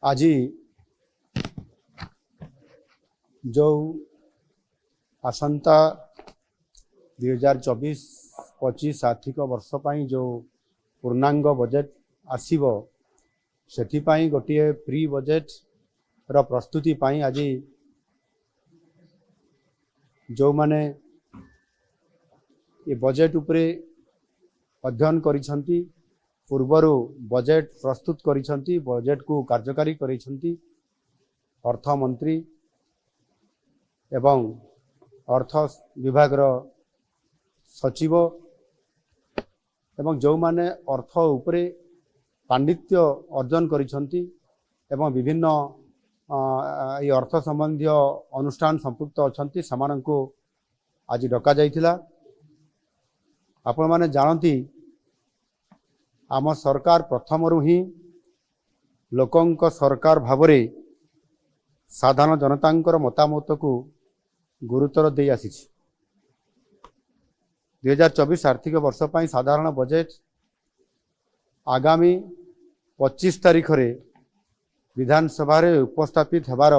आज जो आसंता 2024-25 आर्थिक वर्ष जो पूर्णांग बजेट आसीबो सेथिपाई गोटे प्री बजेट रो प्रस्तुति पाई आज जो माने ये बजेट उपरे अध्ययन करिसंती पूर्वरु बजेट प्रस्तुत करिसंती बजेट को कार्यकारी करिसंती अर्थ मंत्री एवं अर्थ विभाग रो सचिव एवं जो माने अर्थ उपरे पांडित्य अर्जन करिसंती एवं विभिन्न ये अर्थ संबंधी अनुष्ठान संपुक्त अछंती समानंको आज डका जाइथिला। आपण माने जानती आम सरकार प्रथम ही लोकंक सरकार भावरे साधारण जनतांकर मतामत को गुरुतर दे आसी 2024 आर्थिक वर्ष पाई साधारण बजेट आगामी 25 तारीख रे विधानसभा रे उपस्थापित हेबार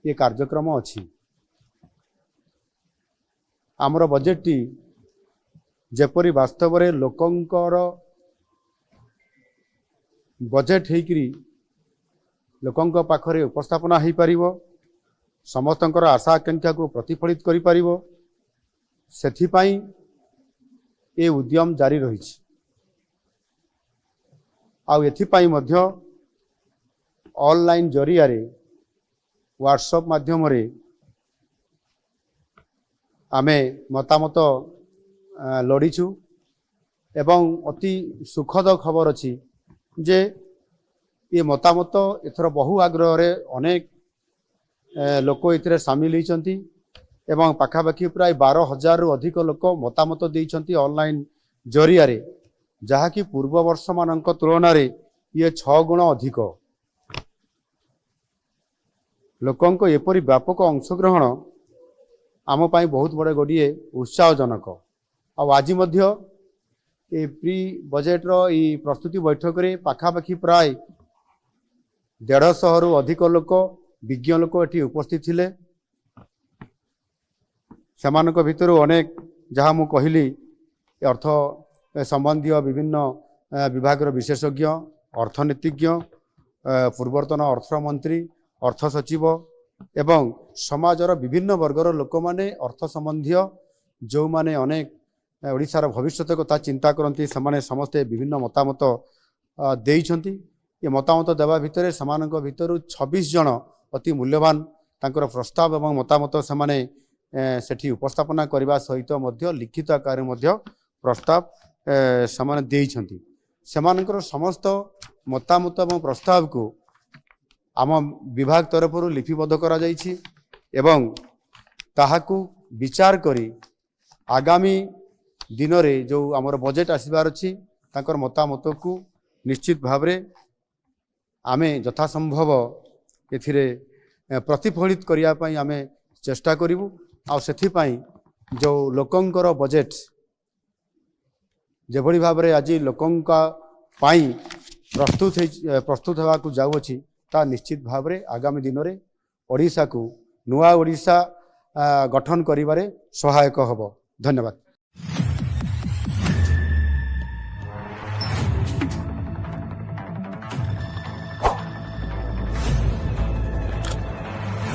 ये कार्यक्रम अछि। आमर बजेट टी जेपरी वास्तव रे लोकंकर बजेट हेकरी लोकंक पाखरे उपस्थापना हो पारिबो समस्तंकर आशा आकांक्षा को प्रतिफलित करि पारिबो सेथिपाई ए उद्यम जारी रहिछि। आउ एथिपाई मध्य ऑनलाइन जरिया रे व्हाट्सएप माध्यम रे आमे मतामत लड़ीछु एवं अति सुखद खबर अछि जे ये मतामत एथर बहु आग्रह रे अनेक लोक इतरे सामिल होइचंती एवं पाखापाखि प्राय 12,000 रु अधिक लोक मतामत देइचंती ऑनलाइन जरिया रे जहा कि पूर्व वर्ष मानक तुलना रे ये 6 गुण अधिक लोकंक एपरी व्यापक अंशग्रहण आम पाई बहुत बड़े गोटे उत्साहजनक। आज मध्य ये प्री बजेट रो ई प्रस्तुति बैठक रे पाखापाखि प्राय 150 रु अधिक लोक विज्ञ लोक एटी उपस्थित थिले। सेमानक भितर अनेक जहाँ मु कहली अर्थ संबंधी विभिन्न विभाग विशेषज्ञ अर्थनीतिज्ञ पूर्वतन अर्थमंत्री अर्थ सचिव एवं समाजर विभिन्न वर्गर लोक माने अर्थ संबंधी जो माने अनेक ओडिशार भविष्यत कथा चिंता करती समाने समस्ते विभिन्न मतामत देइछंती। ये मतामत देवा भितर समानक भितर 26 जन अति मूल्यवान तांकर प्रस्ताव एवं मतामत समाने सेठी उपस्थापना करने सहित मध्य लिखित आकार मध्य प्रस्ताव समाने देइछंती। समानकर समस्त मतामत एवं प्रस्ताव को आम विभाग तरफ लिपिबद्ध करा जाइछि एवं ताहाकु विचार करी आगामी दिन रे जो आमर बजेट आसबार अछि तांकर मतामत को निश्चित भावरे आमे यथासंभव एथिरे प्रतिफलित करिया पई आमे चेष्टा करिवु। आ सेथि पई जो लोकंकर बजेट जेभଳି भावरे आज लोकंका पाई प्रस्तुत हेबा को जाउ अछि ता निश्चित भावरे आगामी दिन रे ओडिसा को नुआ ओडिसा गठन करिबारे सहायक हबो। धन्यवाद।